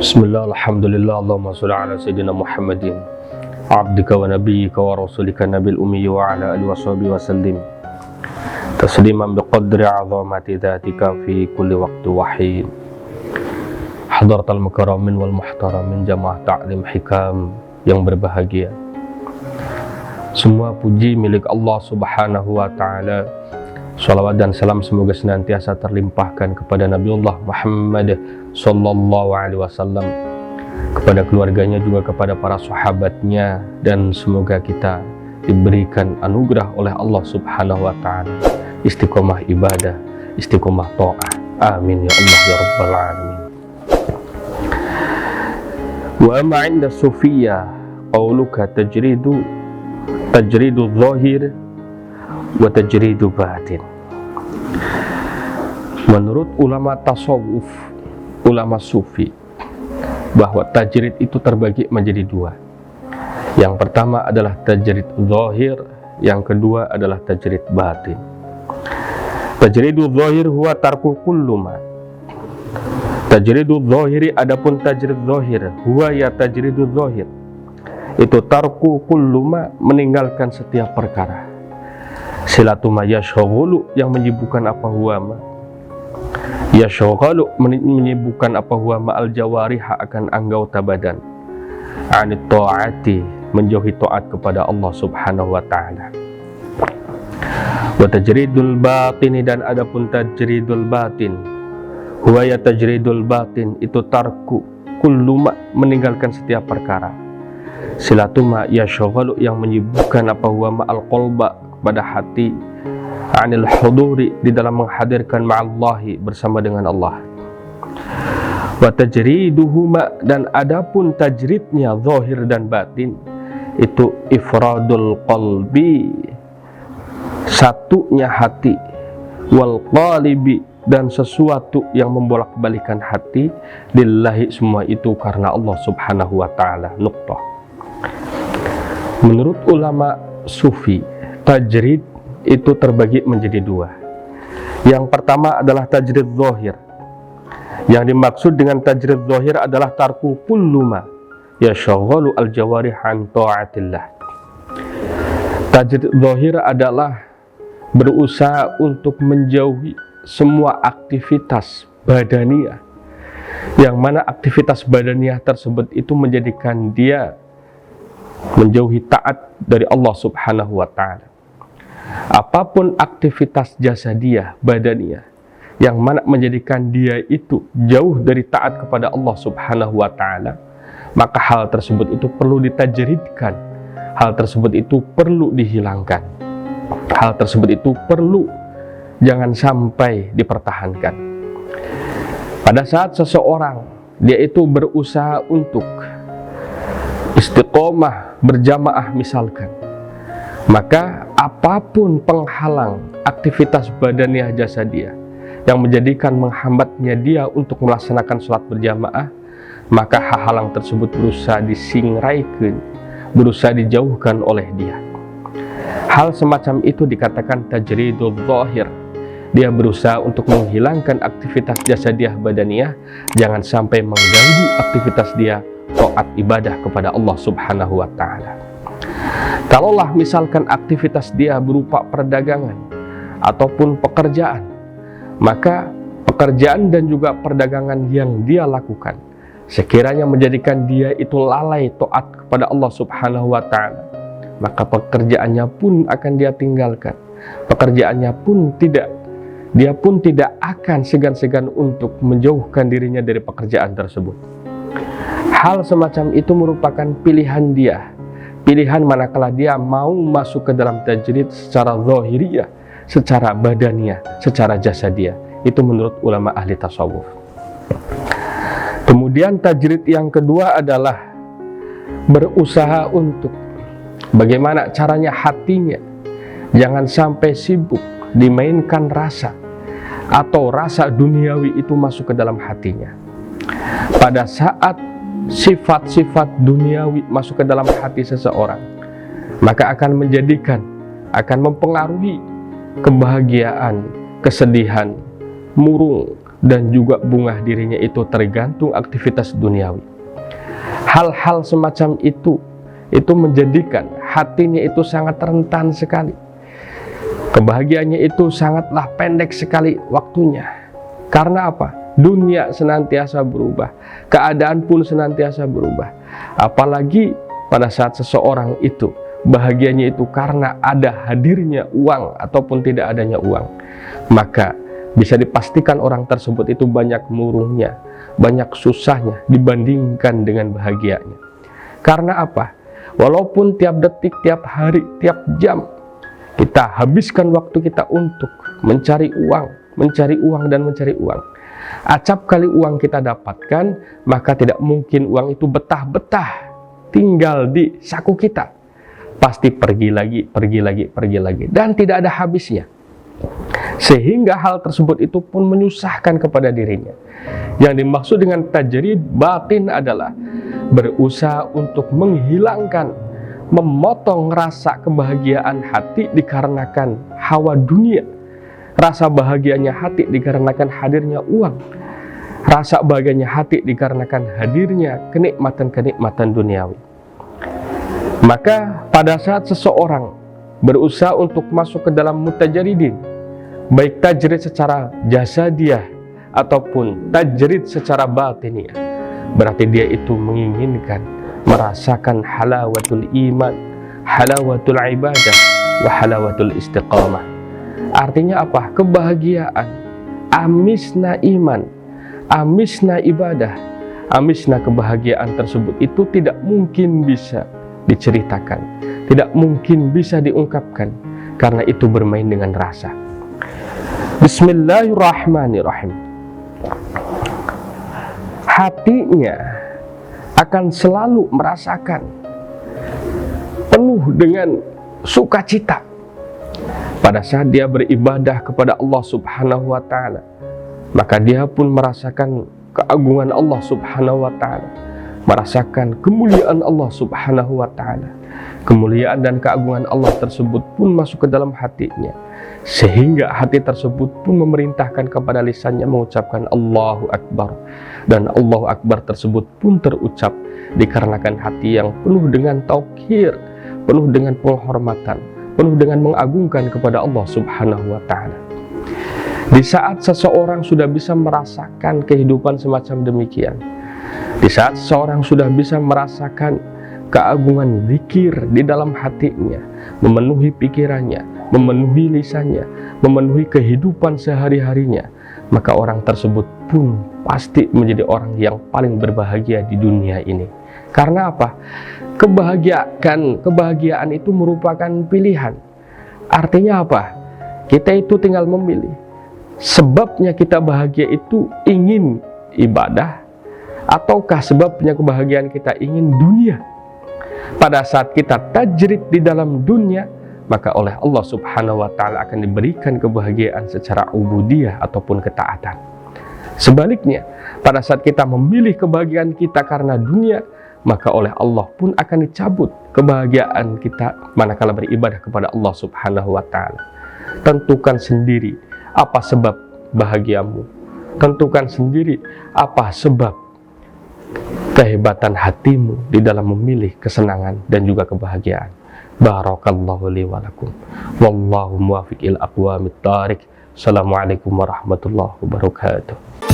Bismillah, alhamdulillah, Allahumma salli ala Sayyidina Muhammadin abdika wa nabiyyika wa rasulika nabil ummi wa ala alihi wa sahbihi wa sallim tasliman biqadri azamati dhatika fi kulli waqti wahin. Hadratal mukarramin wal muhtaramin jamaah ta'lim hikam yang berbahagia, semua puji milik Allah subhanahu wa ta'ala. Salawat dan salam semoga senantiasa terlimpahkan kepada Nabiullah Muhammad sallallahu alaihi wasallam, kepada keluarganya, juga kepada para sahabatnya, dan semoga kita diberikan anugerah oleh Allah subhanahu wa ta'ala istiqomah ibadah, istiqomah ta'ah. Amin ya Allah ya Rabbal Alamin. Wa ma 'inda sufiyya qauluka tajridu zahir wa tajridu batin. Menurut ulama tasawuf, ulama sufi, bahwa tajrid itu terbagi menjadi dua. Yang pertama adalah tajrid zahir, yang kedua adalah tajrid batin. Tajridu zahir huwa tarku kullu ma. Tajridu zahiri, adapun tajrid zahir huwa ya tajridu zahir, itu tarku kullu ma, meninggalkan setiap perkara. Silatuma yashghulu, yang menyibukkan apa huwa ma. Yashghalu, menyibukkan apa huwa ma al jawariha, akan anggota badan. Anit ta'ati, menjauhi taat kepada Allah subhanahu wa ta'ala. Wa tajridul batini, dan adapun tajridul batin huwa ya tajridul batin, itu tarku kullu ma, meninggalkan setiap perkara. Silatuma yashghalu, yang menyibukkan apa huwa ma al qalba, pada hati, anil huduri, di dalam menghadirkan ma'allahi, bersama dengan Allah. Wa tajriduhuma, dan adapun tajridnya zahir dan batin, itu ifradul qalbi, satunya hati, wal qalibi, dan sesuatu yang membolak-balikan hati, lillahi, semua itu karena Allah subhanahu wa ta'ala. Nuqtah. Menurut ulama sufi, tajrid itu terbagi menjadi dua. Yang pertama adalah tajrid zahir. Yang dimaksud dengan tajrid zahir adalah tarku kullu ma yashghalu al jawarih an ta'atillah. Tajrid zahir adalah berusaha untuk menjauhi semua aktivitas badaniah, yang mana aktivitas badaniah tersebut itu menjadikan dia menjauhi taat dari Allah subhanahu wa ta'ala. Apapun aktivitas jasadiah, badaniah, yang mana menjadikan dia itu jauh dari taat kepada Allah subhanahu wa ta'ala, maka hal tersebut itu perlu ditajridkan, hal tersebut itu perlu dihilangkan, hal tersebut itu perlu jangan sampai dipertahankan. Pada saat seseorang dia itu berusaha untuk istiqomah berjamaah misalkan, maka apapun penghalang aktivitas badaniah jasadiah yang menjadikan menghambatnya dia untuk melaksanakan sholat berjamaah, maka halang tersebut berusaha disingrai,kan berusaha dijauhkan oleh dia. Hal semacam itu dikatakan tajridul zahir. Dia berusaha untuk menghilangkan aktivitas jasadiah badaniah, jangan sampai mengganggu aktivitas dia taat ibadah kepada Allah subhanahu wa ta'ala. Kalaulah misalkan aktivitas dia berupa perdagangan ataupun pekerjaan, maka pekerjaan dan juga perdagangan yang dia lakukan sekiranya menjadikan dia itu lalai taat kepada Allah subhanahu wa ta'ala, maka pekerjaannya pun akan dia tinggalkan. Pekerjaannya pun dia pun tidak akan segan-segan untuk menjauhkan dirinya dari pekerjaan tersebut. Hal semacam itu merupakan pilihan dia, pilihan manakala dia mau masuk ke dalam tajrid secara zahiriyah, secara badaniah, secara jasadiah. Itu menurut ulama ahli tasawuf. Kemudian tajrid yang kedua adalah berusaha untuk bagaimana caranya hatinya jangan sampai sibuk dimainkan rasa atau rasa duniawi itu masuk ke dalam hatinya. Pada saat sifat-sifat duniawi masuk ke dalam hati seseorang, maka akan mempengaruhi kebahagiaan, kesedihan, murung, dan juga bungah dirinya itu tergantung aktivitas duniawi. Hal-hal semacam itu menjadikan hatinya itu sangat rentan sekali. Kebahagiaannya itu sangatlah pendek sekali waktunya. Karena apa? Dunia senantiasa berubah, keadaan pun senantiasa berubah. Apalagi pada saat seseorang itu bahagianya itu karena ada hadirnya uang ataupun tidak adanya uang, maka bisa dipastikan orang tersebut itu banyak murungnya, banyak susahnya dibandingkan dengan bahagianya. Karena apa? Walaupun tiap detik, tiap hari, tiap jam kita habiskan waktu kita untuk mencari uang, dan mencari uang. Acap kali uang kita dapatkan, maka tidak mungkin uang itu betah-betah tinggal di saku kita. Pasti pergi lagi, dan tidak ada habisnya. Sehingga hal tersebut itu pun menyusahkan kepada dirinya. Yang dimaksud dengan tajrid batin adalah berusaha untuk menghilangkan, memotong rasa kebahagiaan hati dikarenakan hawa dunia. Rasa bahagianya hati dikarenakan hadirnya uang. Rasa bahagianya hati dikarenakan hadirnya kenikmatan-kenikmatan duniawi. Maka pada saat seseorang berusaha untuk masuk ke dalam mutajaridin, baik tajrid secara jasadiah ataupun tajrid secara batiniah, berarti dia itu menginginkan merasakan halawatul iman, halawatul ibadah, wa halawatul istiqamah. Artinya apa? Kebahagiaan, amisna iman, amisna ibadah, amisna kebahagiaan tersebut itu tidak mungkin bisa diceritakan, tidak mungkin bisa diungkapkan, karena itu bermain dengan rasa. Bismillahirrahmanirrahim. Hatinya akan selalu merasakan penuh dengan sukacita pada saat dia beribadah kepada Allah Subhanahu wa Ta'ala. Maka dia pun merasakan keagungan Allah Subhanahu wa Ta'ala, merasakan kemuliaan Allah Subhanahu wa Ta'ala. Kemuliaan dan keagungan Allah tersebut pun masuk ke dalam hatinya, sehingga hati tersebut pun memerintahkan kepada lisannya mengucapkan Allahu Akbar. Dan Allahu Akbar tersebut pun terucap dikarenakan hati yang penuh dengan tauqir, penuh dengan penghormatan, penuh dengan mengagungkan kepada Allah Subhanahu wa Ta'ala. Di saat seseorang sudah bisa merasakan kehidupan semacam demikian, di saat seseorang sudah bisa merasakan keagungan zikir di dalam hatinya, memenuhi pikirannya, memenuhi lisannya, memenuhi kehidupan sehari-harinya, maka orang tersebut pun pasti menjadi orang yang paling berbahagia di dunia ini. Karena apa? Kebahagiaan itu merupakan pilihan. Artinya apa? Kita itu tinggal memilih. Sebabnya kita bahagia itu ingin ibadah, ataukah sebabnya kebahagiaan kita ingin dunia? Pada saat kita tajrid di dalam dunia, maka oleh Allah Subhanahu wa Ta'ala akan diberikan kebahagiaan secara ubudiyah ataupun ketaatan. Sebaliknya, pada saat kita memilih kebahagiaan kita karena dunia, maka oleh Allah pun akan dicabut kebahagiaan kita manakala beribadah kepada Allah Subhanahu wa Ta'ala. Tentukan sendiri apa sebab bahagiamu. Tentukan sendiri apa sebab kehebatan hatimu di dalam memilih kesenangan dan juga kebahagiaan. Barakallahu li wa lakum. Wallahu muwaffiq ila aqwamit thariq. Assalamualaikum warahmatullahi wabarakatuh.